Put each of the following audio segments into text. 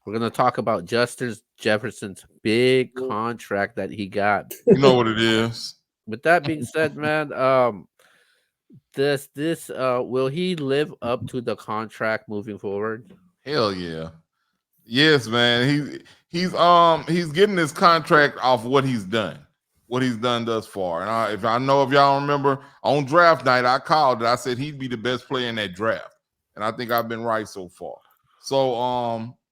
We're gonna talk about Justin Jefferson's big contract that he got. You know what it is. With that being said, man, this will he live up to the contract moving forward? Hell yeah. Yes, man. He's getting his contract off what he's done thus far. And if y'all remember on draft night, I called it. I said he'd be the best player in that draft, and I think I've been right so far. So,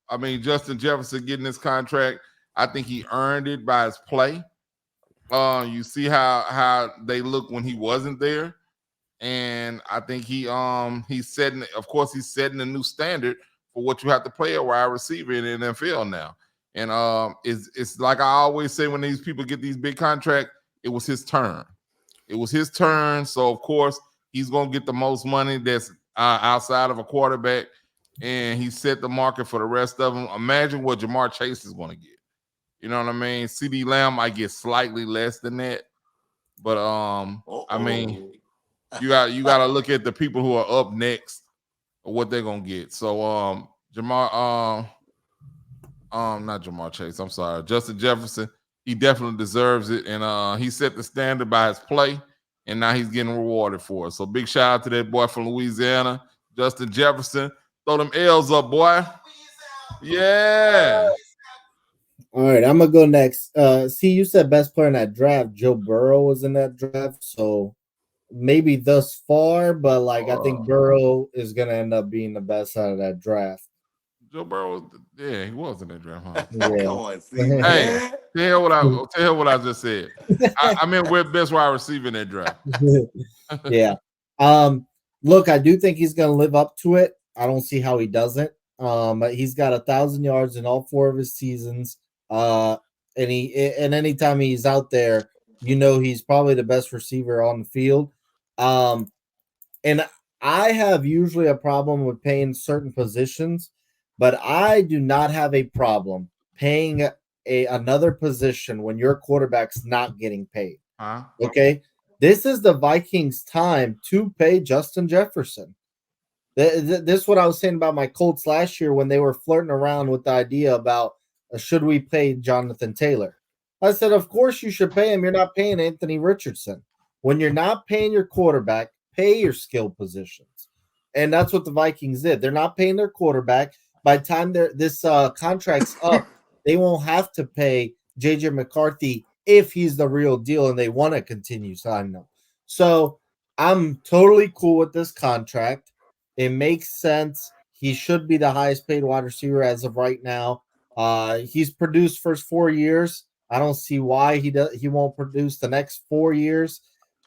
I mean, Justin Jefferson getting this contract, I think he earned it by his play. You see how they look when he wasn't there, and I think he's setting. Of course, he's setting a new standard for what you have to play a wide receiver in the NFL now. And it's like I always say when these people get these big contracts, it was his turn. It was his turn, so of course he's gonna get the most money that's outside of a quarterback, and he set the market for the rest of them. Imagine what Jamar Chase is gonna get. You know what I mean? CD Lamb might get slightly less than that, but I mean, you got to look at the people who are up next or what they're gonna get. So Jamar not Jamar Chase, I'm sorry, Justin Jefferson, he definitely deserves it, and he set the standard by his play, and now he's getting rewarded for it. So big shout out to that boy from Louisiana, Justin Jefferson. Throw them L's up, boy. Yeah. All right, I'm gonna go next. See, you said best player in that draft. Joe Burrow was in that draft, so maybe thus far, but like I think Burrow is gonna end up being the best out of that draft. Joe Burrow, yeah, he was in that draft, huh? Yeah. Come on, see, Hey, tell what I just said. I mean, we're best wide receiver in that draft. Yeah. Look, I do think he's gonna live up to it. I don't see how he doesn't. He's got 1,000 yards in all 4 of his seasons. And anytime he's out there, he's probably the best receiver on the field. And I have usually a problem with paying certain positions, but I do not have a problem paying another position when your quarterback's not getting paid. Huh? Okay, this is the Vikings' time to pay Justin Jefferson. This is what I was saying about my Colts last year when they were flirting around with the idea about should we pay Jonathan Taylor. I said, of course you should pay him. You're not paying Anthony Richardson. When you're not paying your quarterback, pay your skill positions. And that's what the Vikings did. They're not paying their quarterback. By the time this contract's up, they won't have to pay J.J. McCarthy if he's the real deal and they want to continue signing him. So I'm totally cool with this contract. It makes sense. He should be the highest paid wide receiver as of right now. He's produced first 4 years. I don't see why he won't produce the next 4 years.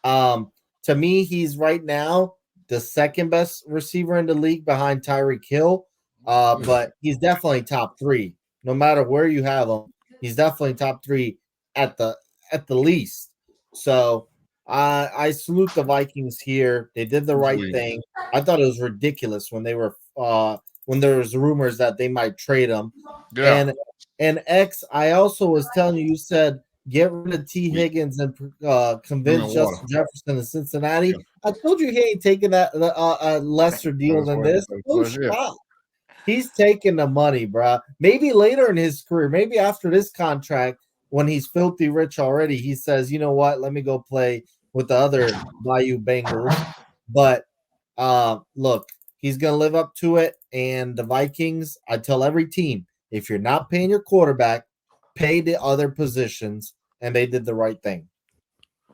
To me, he's right now the second best receiver in the league behind Tyreek Hill. But he's definitely top 3. No matter where you have him, he's definitely top 3 at the least. So I salute the Vikings here. They did the right thing. I thought it was ridiculous when they were when there was rumors that they might trade him. Yeah. And X, I also was telling you, you said get rid of T. Higgins and convince Justin Jefferson to Cincinnati. Yeah. I told you he ain't taking that a lesser deal than this. No shot. He's taking the money, bro. Maybe later in his career, maybe after this contract, when he's filthy rich already, he says, you know what, let me go play with the other Bayou Bengals. But look, he's going to live up to it. And the Vikings, I tell every team, if you're not paying your quarterback, pay the other positions. And they did the right thing.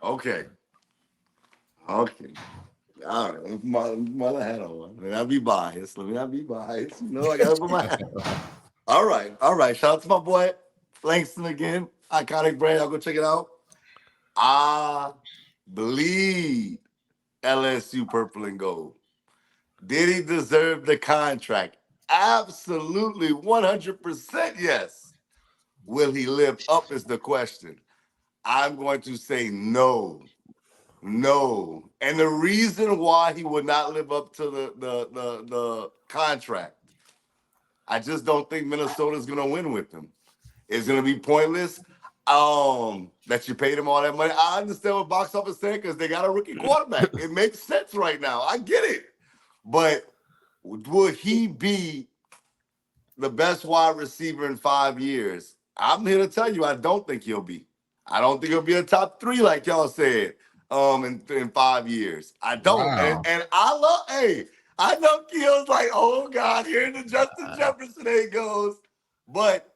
Okay. All right. My hat on. Let me not be biased. I got to put my hat on. All right. Shout out to my boy, Langston again. Iconic brand. I'll go check it out. I bleed LSU purple and gold. Did he deserve the contract? Absolutely, 100% yes. Will he live up is the question. I'm going to say no. No. And the reason why he would not live up to the contract, I just don't think Minnesota's going to win with him. It's going to be pointless that you paid him all that money. I understand what box office is saying because they got a rookie quarterback. It makes sense right now. I get it. But will he be the best wide receiver in 5 years. I'm here to tell you, I don't think he'll be. I don't think he'll be a top 3 like y'all said. In 5 years, I don't. Wow. And I love. Hey, I know Keel's like, oh God, here the Justin Jefferson he goes. But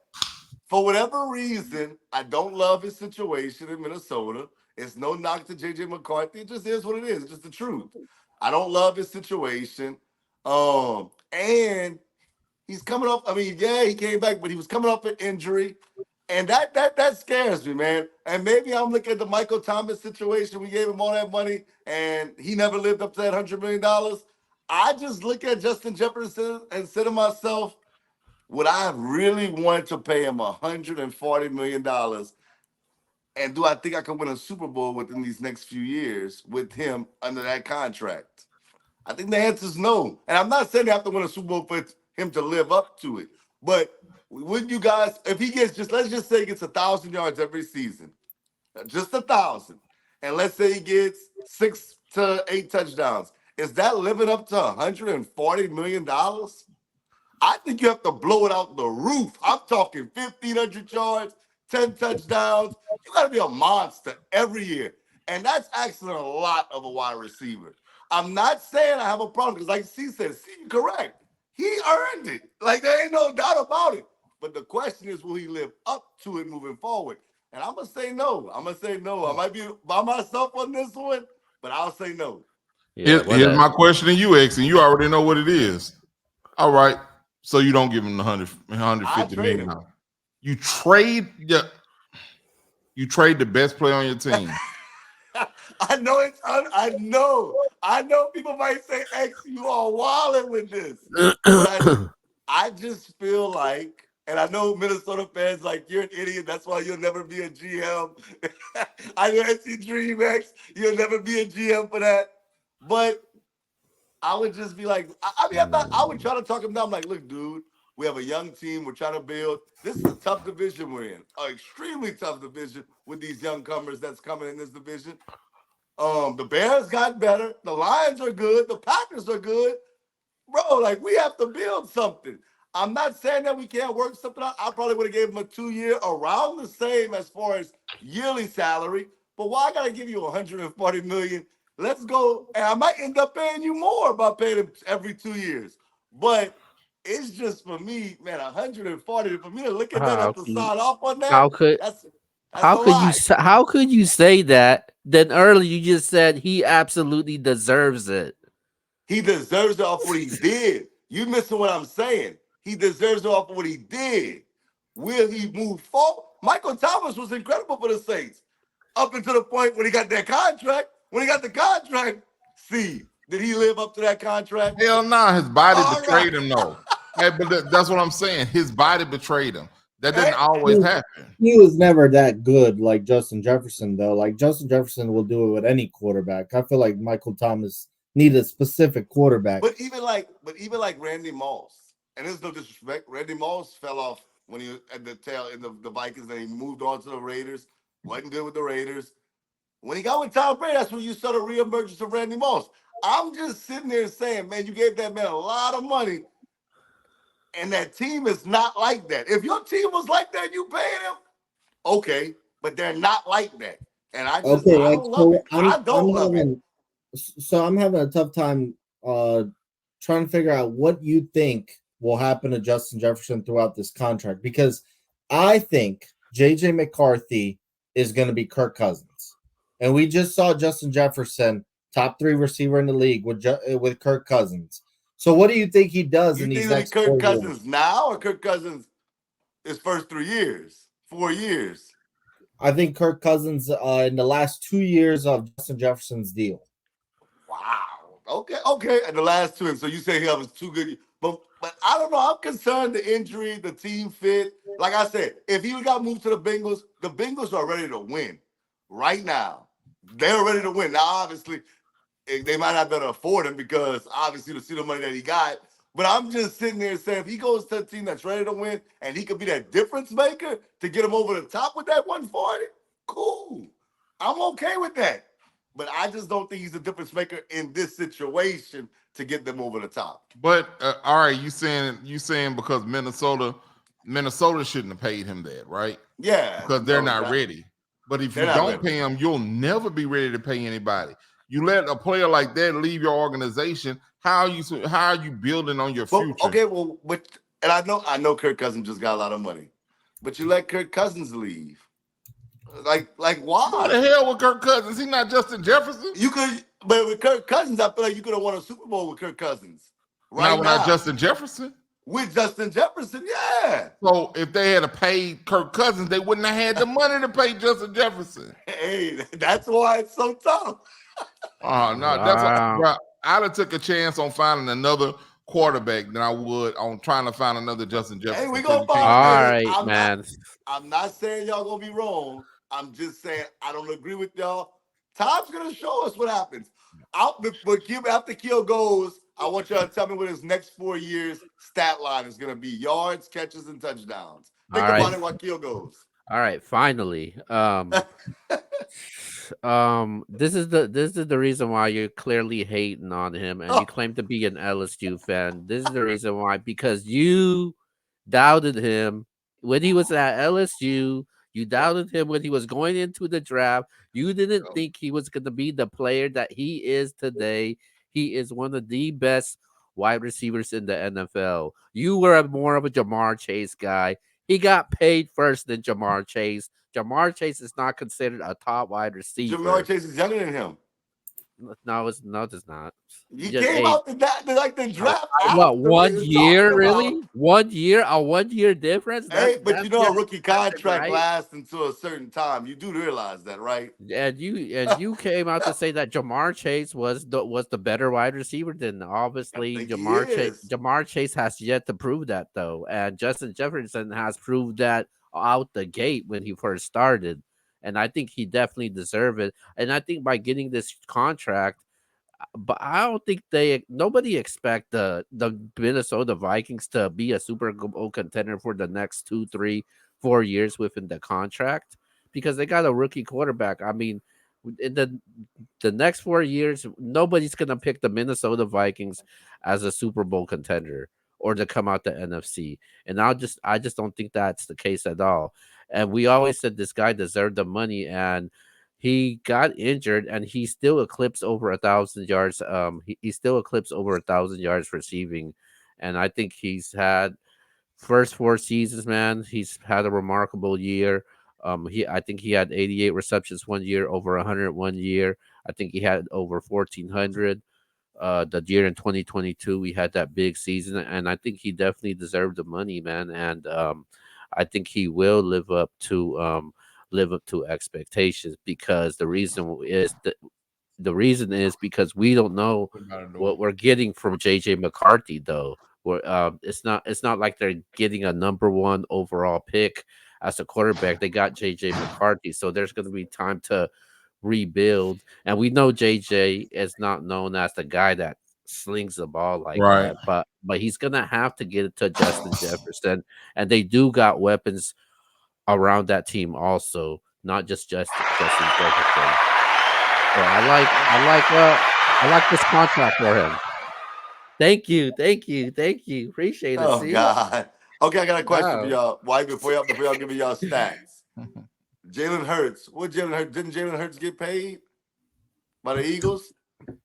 for whatever reason, I don't love his situation in Minnesota. It's no knock to JJ McCarthy. It just is what it is. It's just the truth. I don't love his situation. And he's coming up. I mean, yeah, he came back, but he was coming up an injury. And that scares me, man. And maybe I'm looking at the Michael Thomas situation. We gave him all that money, and he never lived up to that $100 million. I just look at Justin Jefferson and say to myself, would I have really wanted to pay him $140 million? And do I think I can win a Super Bowl within these next few years with him under that contract? I think the answer is no. And I'm not saying they have to win a Super Bowl for him to live up to it. But wouldn't you guys, if he gets let's just say he gets 1,000 yards every season, just 1,000, and let's say he gets 6 to 8 touchdowns, is that living up to $140 million? I think you have to blow it out the roof. I'm talking 1,500 yards, 10 touchdowns. You got to be a monster every year. And that's actually a lot of a wide receiver. I'm not saying I have a problem because, like C said, you're correct. He earned it. Like, there ain't no doubt about it. But the question is, will he live up to it moving forward? And I'm going to say no. I might be by myself on this one, but I'll say no. Yeah, Here's my question to you, X, and you already know what it is. All right. So you don't give him the 150 million. You trade the best player on your team. I know people might say, X, you are wilding with this. But I just feel like, and I know Minnesota fans like, you're an idiot. That's why you'll never be a GM. I know SC Dream X, you'll never be a GM for that. But I would just be like, I would try to talk him down. I'm like, look, dude, we have a young team. We're trying to build. This is a tough division we're in, an extremely tough division with these young comers that's coming in this division. The Bears got better. The Lions are good. The Packers are good. Bro, like, we have to build something. I'm not saying that we can't work something out. I probably would have gave him a 2-year around the same as far as yearly salary. But why I got to give you $140 million? Let's go. And I might end up paying you more by paying him every 2 years. But it's just, for me, man, 140, for me to look at that and to sign off on that, how could you say that? Then earlier you just said he absolutely deserves it. He deserves it off what he did. You missing what I'm saying. He deserves it off what he did. Will he move forward? Michael Thomas was incredible for the Saints up until the point when he got that contract. When he got the contract, did he live up to that contract? Hell no, his body betrayed him, though. Hey, but that's what I'm saying. His body betrayed him. That didn't always happen. He was never that good like Justin Jefferson, though. Like, Justin Jefferson will do it with any quarterback. I feel like Michael Thomas needed a specific quarterback. But even like Randy Moss, and there's no disrespect, Randy Moss fell off when he was at the tail in the Vikings, and he moved on to the Raiders. Wasn't good with the Raiders. When he got with Tom Brady, that's when you saw the reemergence of Randy Moss. I'm just sitting there saying, man, you gave that man a lot of money, and that team is not like that. If your team was like that, you paid him, okay, but they're not like that. And I just I don't love it. I don't love it. So I'm having a tough time trying to figure out what you think will happen to Justin Jefferson throughout this contract, because I think JJ McCarthy is going to be Kirk Cousins. And we just saw Justin Jefferson, top 3 receiver in the league with Kirk Cousins. So what do you think he does in these next 4 years? Kirk Cousins now or Kirk Cousins his first 3 years, 4 years? I think Kirk Cousins in the last 2 years of Justin Jefferson's deal. Wow. Okay. And the last 2. And so you say he was too good. But I don't know. I'm concerned the injury, the team fit. Like I said, if he got moved to the Bengals are ready to win right now. They're ready to win. Now, obviously, they might not be able to afford him because obviously to see the money that he got. But I'm just sitting there saying, if he goes to a team that's ready to win and he could be that difference maker to get him over the top with that 140, cool. I'm okay with that. but I just don't think he's a difference maker in this situation to get them over the top. But all right, you saying because Minnesota shouldn't have paid him that, right? Yeah, Because they're not ready. But if you don't pay him, you'll never be ready to pay anybody. You let a player like that leave your organization. How are you building on your future? Okay, well, and I know Kirk Cousins just got a lot of money, but you let Kirk Cousins leave. Like why? What the hell with Kirk Cousins? He's not Justin Jefferson. You could, but with Kirk Cousins, I feel like you could have won a Super Bowl with Kirk Cousins. Right now, Justin Jefferson. With Justin Jefferson, yeah. So if they had to pay Kirk Cousins, they wouldn't have had the money to pay Justin Jefferson. Hey, that's why it's so tough. No, that's why I'd have took a chance on finding another quarterback than I would on trying to find another Justin Jefferson. Hey, we gonna find. All right, man. I'm not saying y'all gonna be wrong. I'm just saying I don't agree with y'all. Time's gonna show us what happens. But after Keel goes, I want y'all to tell me what his next 4 years stat line is gonna be: yards, catches, and touchdowns. Think about it while Keel goes. All right, finally. This is the reason why you're clearly hating on him, and you claim to be an LSU fan. This is the reason why, because you doubted him when he was at LSU. You doubted him when he was going into the draft. You didn't think he was going to be the player that he is today. He is one of the best wide receivers in the NFL. You were more of a Jamar Chase guy. He got paid first than Jamar Chase. Jamar Chase is not considered a top wide receiver. Jamar Chase is younger than him. No, it's not. He came out the draft. What, 1 year, really? 1 year? A 1 year difference? Hey, but you know a rookie contract lasts until a certain time. You do realize that, right? And you came out to say that Jamar Chase was the better wide receiver than obviously Jamar Chase. Jamar Chase has yet to prove that though, and Justin Jefferson has proved that out the gate when he first started. And I think he definitely deserved it. And I think by getting this contract, but I don't think nobody expect the Minnesota Vikings to be a Super Bowl contender for the next 2, 3, 4 years within the contract, because they got a rookie quarterback. I mean, in the next 4 years, nobody's gonna pick the Minnesota Vikings as a Super Bowl contender or to come out the NFC. And I just don't think that's the case at all. And we always said this guy deserved the money, and he got injured, and he still eclipsed over 1,000 yards. He still eclipsed over 1,000 yards receiving, and I think he's had first 4 seasons, man. He's had a remarkable year. I think he had 88 receptions 1 year, over 100 1 year. I think he had over 1,400. The year in 2022, we had that big season, and I think he definitely deserved the money, man. And I think he will live up to expectations, because the reason is because we don't know what we're getting from JJ McCarthy, though. It's not like they're getting a number 1 overall pick as a quarterback. They got JJ McCarthy, so there's going to be time to rebuild. And we know JJ is not known as the guy that slings the ball like that, but he's gonna have to get it to Justin Jefferson, and they do got weapons around that team also, not just Justin Jefferson. So I like this contract for him. Thank you. Appreciate it. Oh God. Okay, I got a question for y'all. Why before y'all give me y'all stats? Jalen Hurts. Didn't Jalen Hurts get paid by the Eagles?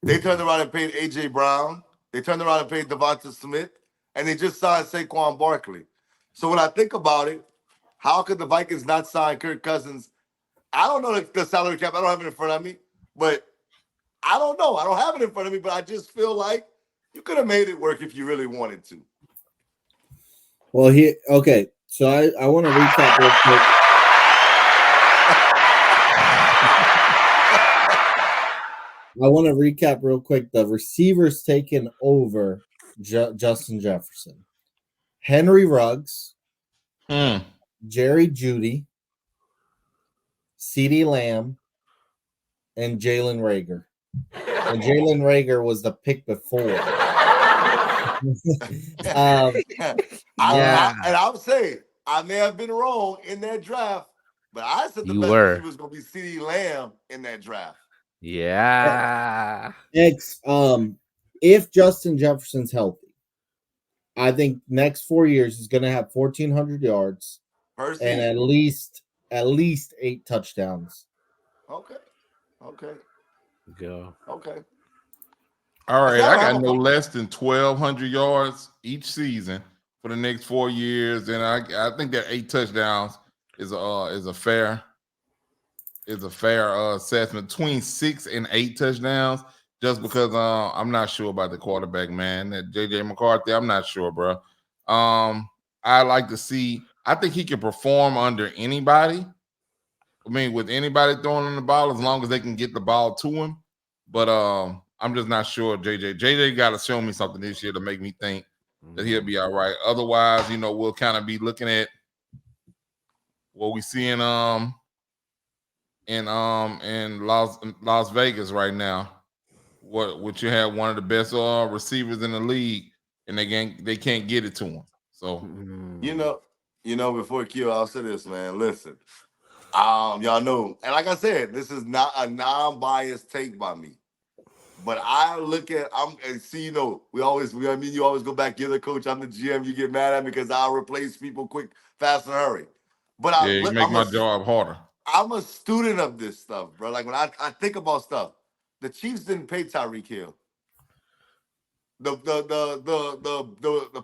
They turned around and paid AJ Brown. They turned around and paid Devonta Smith, and they just signed Saquon Barkley. So when I think about it, how could the Vikings not sign Kirk Cousins? I don't know the salary cap. I don't have it in front of me, but I don't know. I don't have it in front of me, but I just feel like you could have made it work if you really wanted to. Well, so I want to recap real quick. I want to recap real quick the receivers taken over Justin Jefferson: Henry Ruggs, Jerry Jeudy, CeeDee Lamb, and Jalen Reagor. And Jalen Reagor was the pick before. I'll say I may have been wrong in that draft, but I said the best receiver was going to be CeeDee Lamb in that draft. Yeah. Next, if Justin Jefferson's healthy, I think next 4 years he's going to have 1,400 yards per and season. at least 8 touchdowns. Okay. Go. Okay. All See, right, I I don't got have a no less than 1,200 yards each season for the next 4 years, and I think that 8 touchdowns is a fair assessment between 6 and 8 touchdowns. Just because I'm not sure about the quarterback, man. That JJ McCarthy, I'm not sure, bro. I like to see. I think he can perform under anybody. I mean, with anybody throwing him the ball, as long as they can get the ball to him. But I'm just not sure. JJ got to show me something this year to make me think that he'll be all right. Otherwise, we'll kind of be looking at what we see in Las Vegas right now. What you have one of the best receivers in the league, and they can't get it to him. So Before Q, I'll say this, man. Listen, y'all know, and like I said, this is not a non-biased take by me. But I look at and see, you always go back, you're the coach, I'm the GM, you get mad at me because I'll replace people quick, fast, and hurry. But yeah, you make my job harder. I'm a student of this stuff, bro. Like when I think about stuff, the Chiefs didn't pay Tyreek Hill. The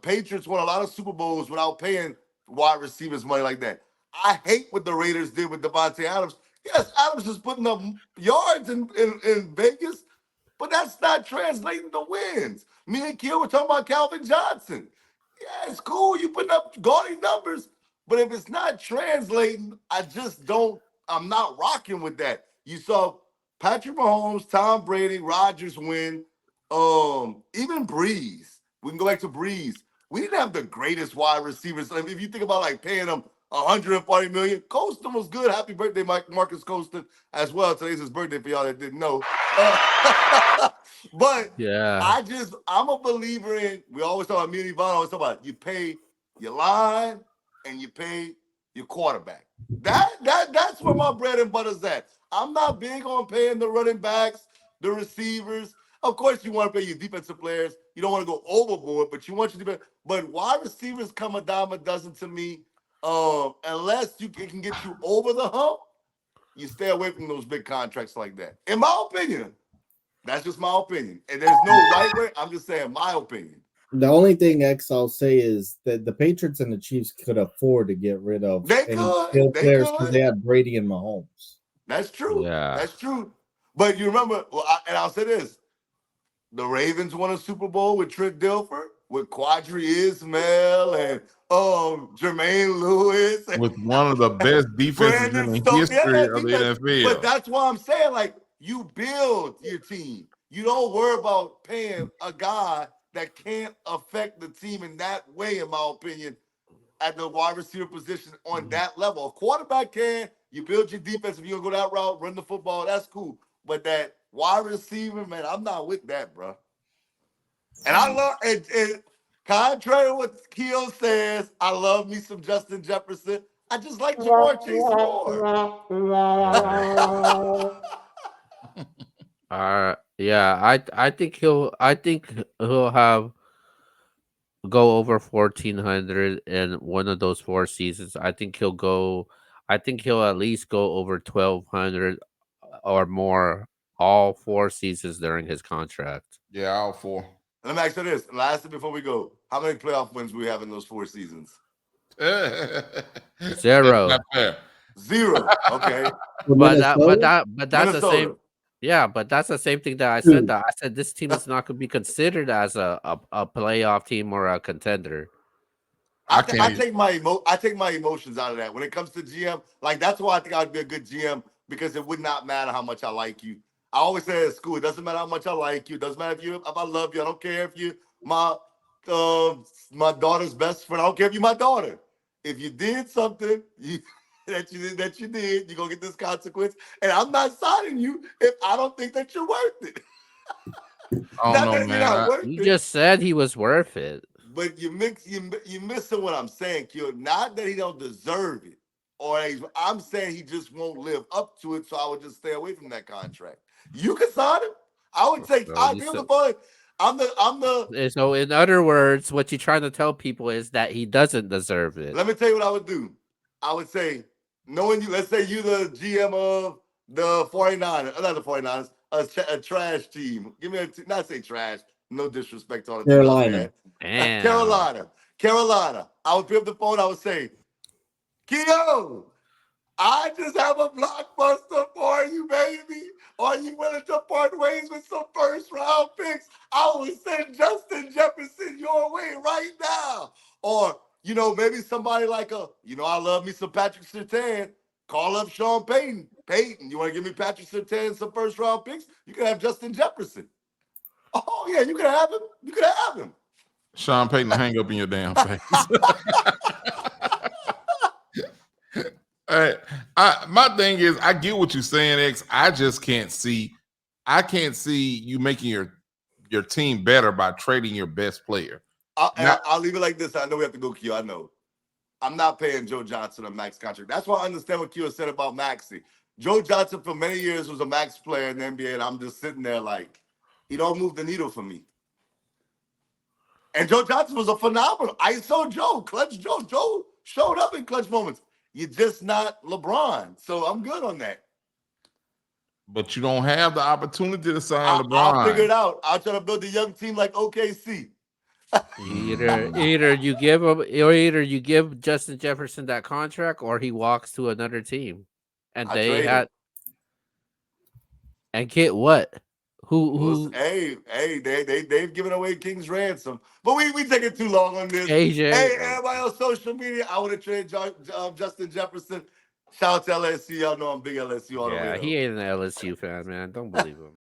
Patriots won a lot of Super Bowls without paying wide receivers money like that. I hate what the Raiders did with Devontae Adams. Yes, Adams is putting up yards in Vegas, but that's not translating to wins. Me and Kill were talking about Calvin Johnson. Yeah, it's cool. You putting up gaudy numbers, but if it's not translating, I'm not rocking with that. You saw Patrick Mahomes, Tom Brady, Rodgers win. Even Breeze. We can go back to Breeze. We didn't have the greatest wide receivers. I mean, if you think about like paying them $140 million, Colston was good. Happy birthday, Marcus Colston, as well. Today's his birthday for y'all that didn't know. But Yeah. I'm a believer in. We always talk about me and Yvonne always talk about you pay your line and you pay your quarterback. That's where my bread and butter's at. I'm not big on paying the running backs, the receivers. Of course, you want to pay your defensive players. You don't want to go overboard, but you want your defense. But wide receivers come a dime a dozen to me. Unless it can get you over the hump, you stay away from those big contracts like that. In my opinion, that's just my opinion. And there's no right way. I'm just saying my opinion. The only thing I'll say is that the Patriots and the Chiefs could afford to get rid of any skill players because they had Brady and Mahomes. That's true. Yeah. That's true. But you remember, I'll say this. The Ravens won a Super Bowl with Trent Dilfer, with Quadri Ismail and Jermaine Lewis. And with one of the best defenses in the history of the NFL. But that's why I'm saying, like, you build your team. You don't worry about paying a guy that can't affect the team in that way, in my opinion, at the wide receiver position on that level. A quarterback can. You build your defense. If you're going to go that route, run the football, that's cool. But that wide receiver, man, I'm not with that, bro. And I love and contrary to what Keo says, I love me some Justin Jefferson. I just like Jamar Chase more. Yeah, I think he'll have go over 1,400 in one of those 4 seasons. I think he'll at least go over 1,200 or more all 4 seasons during his contract. Yeah, all 4. Let me ask you this. Lastly, before we go, how many playoff wins do we have in those 4 seasons? 0. That's not fair. 0. Okay. But that's Minnesota. the same. Yeah, but that's the same thing that I said. That I said this team is not going to be considered as a playoff team or a contender. I take my emotions out of that. When it comes to GM, like that's why I think I'd be a good GM, because it would not matter how much I like you. I always say at school, it doesn't matter how much I like you. It doesn't matter if I love you. I don't care if you my daughter's best friend. I don't care if you're my daughter. If you did something that you did, you're gonna get this consequence. And I'm not signing you if I don't think that you're worth it. You just said he was worth it. But you missing what I'm saying, Q. Not that he don't deserve it, I'm saying he just won't live up to it. So I would just stay away from that contract. You can sign him. I would take. So I you feel so, the point. I'm the. so in other words, what you're trying to tell people is that he doesn't deserve it. Let me tell you what I would do. I would say, knowing you, let's say you the GM of the 49ers, not the 49ers, a trash team. Give me not say trash, no disrespect on the team out Carolina. there. Damn. Carolina. I would pick up the phone, I would say, Keo, I just have a blockbuster for you, baby. Are you willing to part ways with some first round picks? I would send Justin Jefferson your way right now. Or, maybe somebody like I love me some Patrick Surtain. Call up Sean Payton. Payton, you want to give me Patrick Surtain some first round picks? You can have Justin Jefferson. Oh, yeah, you can have him. You can have him. Sean Payton, hang up in your damn face. My thing is, I get what you're saying, X. I just can't see. I can't see you making your team better by trading your best player. I'll leave it like this. I know we have to go, Q. I know. I'm not paying Joe Johnson a max contract. That's why I understand what Q said about Maxey. Joe Johnson for many years was a max player in the NBA, and I'm just sitting there like, he don't move the needle for me. And Joe Johnson was a phenomenal ISO Joe, clutch Joe. Joe showed up in clutch moments. You're just not LeBron. So I'm good on that. But you don't have the opportunity to sign LeBron. I'll figure it out. I'll try to build a young team like OKC. Either you give him, or either you give Justin Jefferson that contract, or he walks to another team, and and get what? Who? Hey, they've given away King's ransom, but we take it too long on this. AJ. Hey, everybody on social media, I want to trade Justin Jefferson. Shout out to LSU. Y'all know I'm big LSU all the way. Yeah, he ain't an LSU fan, man. Don't believe him.